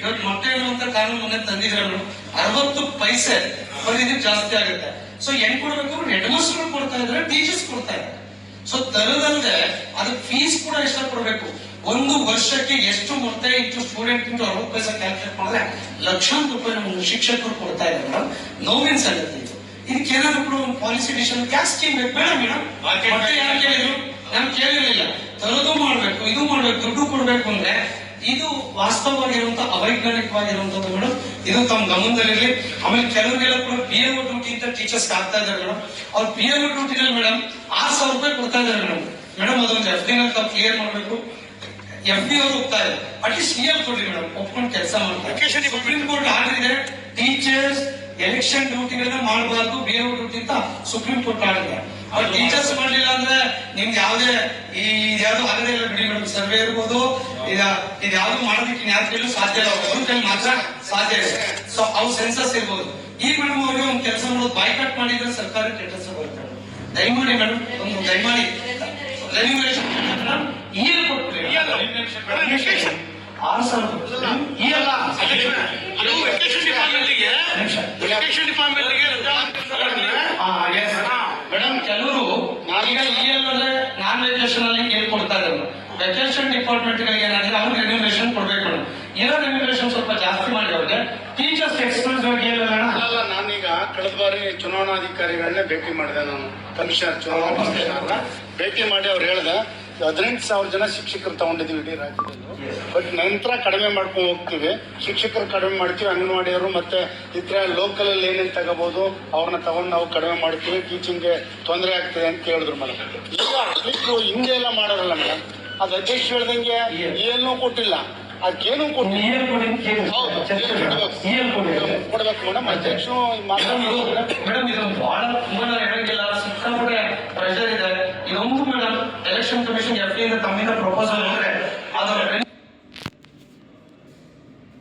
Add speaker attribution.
Speaker 1: ಇವತ್ತು ಮೊಟ್ಟೆ ಅನ್ನುವಂತ ಕಾನೂನು ಮೊನ್ನೆ ತಂದಿದ್ರು 60 ಪೈಸೆ ಪ್ರತಿದಿನ ಜಾಸ್ತಿ ಆಗುತ್ತೆ. ಸೊ ಹೆಂಗ್ ಕೊಡ್ಬೇಕು? ಹೆಡ್ ಮಾಸ್ಟರ್ ಕೊಡ್ತಾ ಇದ್ರೆ, ಟೀಚರ್ಸ್ ಕೊಡ್ತಾ ಇದ್ದಾರೆ. ಸೊ ತರದಲ್ಲದೆ ಅದಕ್ಕೆ ಫೀಸ್ ಕೂಡ ಇಷ್ಟ ಕೊಡ್ಬೇಕು. ಒಂದು ವರ್ಷಕ್ಕೆ ಎಷ್ಟು ಮೊತ್ತ ಇಟ್ಟು ಸ್ಟೂಡೆಂಟ್ ಇಂಟು 60 ಪೈಸೆ ಕ್ಯಾಲ್ಕುಲೇಟ್ ಮಾಡಿದ್ರೆ ಲಕ್ಷಾಂತರ ರೂಪಾಯಿ ನಮ್ಮ ಶಿಕ್ಷಕರು ಕೊಡ್ತಾ ಇದ್ದಾರೆ ಮೇಡಮ್. ನೋವಿನ ಸಂಗತಿ ಇದು. ಇದಕ್ಕೆ ಏನಾದ್ರು ಕೂಡ ಒಂದು ಪಾಲಿಸಿ ಡಿಸಿಷನ್ ಕ್ಯಾಶ್ ಸ್ಕೀಮ್ ಬೇಕು ಬೇಡ ಮೇಡಮ್. ಮತ್ತೆ ಯಾರು ಕೇಳಿದ್ರು? ನಾನು ಕೇಳಿರ್ಲಿಲ್ಲ. ತರದು ಮಾಡ್ಬೇಕು, ಇದು ಮಾಡ್ಬೇಕು, ದುಡ್ಡು ಕೊಡ್ಬೇಕು ಅಂದ್ರೆ ಇದು ವಾಸ್ತವವಾಗಿರುವಂತ ಅವೈಜ್ಞಾನಿಕವಾಗಿರುವಂತದ್ದು ಮೇಡಮ್. ಇದು ತಮ್ಮ ಗಮನದಲ್ಲಿರಲಿ. ಆಮೇಲೆ ಕೆಲವರಿಗೆಲ್ಲ ಕೂಡ PO ಡ್ಯೂಟಿ ಅಂತ ಟೀಚರ್ಸ್ ಆಗ್ತಾ ಇದ್ದಾರೆ ಮೇಡಮ್. ಅವ್ರು PO ಡ್ಯೂಟಿನಲ್ಲಿ ಮೇಡಮ್ 6,000 ರೂಪಾಯಿ ಕೊಡ್ತಾ ಇದ್ದಾರೆ ಮೇಡಮ್. ಮೇಡಮ್ ಅದೊಂದು FD ನಲ್ಲಿ ತಾವು ಕ್ಲಿಯರ್ ಮಾಡ್ಬೇಕು. FD ಅವರು ಹೋಗ್ತಾ ಇದೆ, ಅಟ್ಲೀಸ್ಟ್ CM ಕೊಡ್ರಿ ಮೇಡಮ್, ಒಪ್ಕೊಂಡು ಕೆಲಸ ಮಾಡ್ತಾರೆ. ಸುಪ್ರೀಂ ಕೋರ್ಟ್ ಆರ್ಡರ್ ಇದೆ, ಟೀಚರ್ಸ್ ಎಲೆಕ್ಷನ್ ಡ್ಯೂಟಿಗಳನ್ನ ಮಾಡಬಾರ್ದು, BO ಡ್ಯೂಟಿ ಅಂತ ಸುಪ್ರೀಂ ಕೋರ್ಟ್ ಆರ್ಡರ್ ಇದೆ. ಅವ್ರು ಟೀಚರ್ಸ್ ಮಾಡ್ಲಿಲ್ಲ ಅಂದ್ರೆ ನಿಮ್ಗೆ ಯಾವ್ದೇ ಇದ್ಯಾವ್ದು ಆಗದೇ ಇಲ್ಲ ಬಿಡಿ ಮೇಡಮ್. ಸರ್ವೆ ಇರ್ಬೋದು, ಇದ್ಯಾವ್ದು ಮಾಡೋದಕ್ಕೆ ಯಾರ ಕೈಲೂ ಸಾಧ್ಯ ಇಲ್ಲ, ಅವ್ರ ಕೈ ಮಾತ್ರ ಸಾಧ್ಯ ಇದೆ. ಸೊ ಅವ್ರ ಸೆನ್ಸಸ್ ಇರ್ಬೋದು. ಈ ಮೇಡಮ್ ಅವ್ರಿಗೆ ಒಂದು ಕೆಲಸ ಮಾಡೋದು, ಬಾಯ್ಕಾಟ್ ಮಾಡಿದ್ರೆ ಸರ್ಕಾರಿ ಸ್ಟೇಟಸ್ ಬರುತ್ತೆ. ದಯಮಾಡಿ ಮೇಡಮ್, ಒಂದು ದಯಮಾಡಿ ರೆನ್ಯುಮರೇಷನ್ ಕೊಟ್ಬಿಡಿ. 6,000 ಮೇಡಮ್. ಕೆಲವರು ಈಗ ನಾನ್ ವೆಕೇಶನ್ ಅಲ್ಲಿ ಹೇಳ್ಕೊಡ್ತಾ ಇದ್ದಾರೆ. ವೆಕೇಶನ್ ಡಿಪಾರ್ಟ್ಮೆಂಟ್ ಗಳಿಗೆ ಏನಾದ್ರೆ ಅವ್ರಿಗೆ ರೆನ್ಯುಮರೇಷನ್ ಕೊಡ್ಬೇಕು ಮೇಡಮ್. ಏನೋ ರೆನ್ಯುಮರೇಷನ್ ಸ್ವಲ್ಪ ಜಾಸ್ತಿ ಮಾಡಿ ಅವ್ರಿಗೆ. ಟೀಚರ್ಸ್ ಎಕ್ಸ್ಪೆನ್ಸ್ ಬಗ್ಗೆ ಹೇಳಲ್ಲ.
Speaker 2: ನಾನೀಗ ಕಳೆದ ಬಾರಿ ಚುನಾವಣಾಧಿಕಾರಿಗಳನ್ನೇ ಭೇಟಿ ಮಾಡಿದೆ. ನಾನು ಕಮಿಷನರ್, ಚುನಾವಣಾ ಕಮಿಷನರ್ನ ಭೇಟಿ ಮಾಡಿ ಅವ್ರು ಹೇಳ್ದೆ 18,000 ಜನ ಶಿಕ್ಷಕರು ತಗೊಂಡಿದ್ದೀವಿ ಇಡೀ ರಾಜ್ಯದಲ್ಲಿ. ಬಟ್ ನಂತರ ಕಡಿಮೆ ಮಾಡ್ಕೊಂಡು ಹೋಗ್ತೀವಿ, ಶಿಕ್ಷಕರು ಕಡಿಮೆ ಮಾಡ್ತೀವಿ, ಅಂಗನವಾಡಿಯವರು ಮತ್ತೆ ಇತರ ಲೋಕಲ್ ಅಲ್ಲಿ ಏನೇನು ತಗೋಬಹುದು ಅವ್ರನ್ನ ತಗೊಂಡು ನಾವು ಕಡಿಮೆ ಮಾಡ್ತೀವಿ, ಟೀಚಿಂಗ್ಗೆ ತೊಂದರೆ ಆಗ್ತದೆ ಅಂತ ಹೇಳಿದ್ರು ಮೇಡಮ್. ಈಗ ಅಟ್ಲೀಸ್ಟ್ ಹಿಂಗೆ ಎಲ್ಲ ಮಾಡೋರಲ್ಲ ಮೇಡಮ್. ಅದು ಅಧ್ಯಕ್ಷ ಹೇಳ್ದಂಗೆ ಏನೂ ಕೊಟ್ಟಿಲ್ಲ, ಅದಕ್ಕೇನು ಕೊಟ್ಟಿಲ್ಲ. ಕೊಡ್ಬೇಕು ಮೇಡಮ್. ಅಧ್ಯಕ್ಷರು
Speaker 1: ಮೇಡಮ್ ಇದೊಂದು ಬಹಳ ತುಂಬಾ ಹೇಳಂಗಿಲ್ಲ, ಸಿಕ್ಕಾಪಟ್ಟೆ ಪ್ರೆಷರ್ ಇದೆ. ಇದೊಂದು ಮೇಡಮ್ ಎಲೆಕ್ಷನ್ ಕಮಿಷನ್ FD ತಮ್ಮಿಂದ ಪ್ರಪೋಸಲ್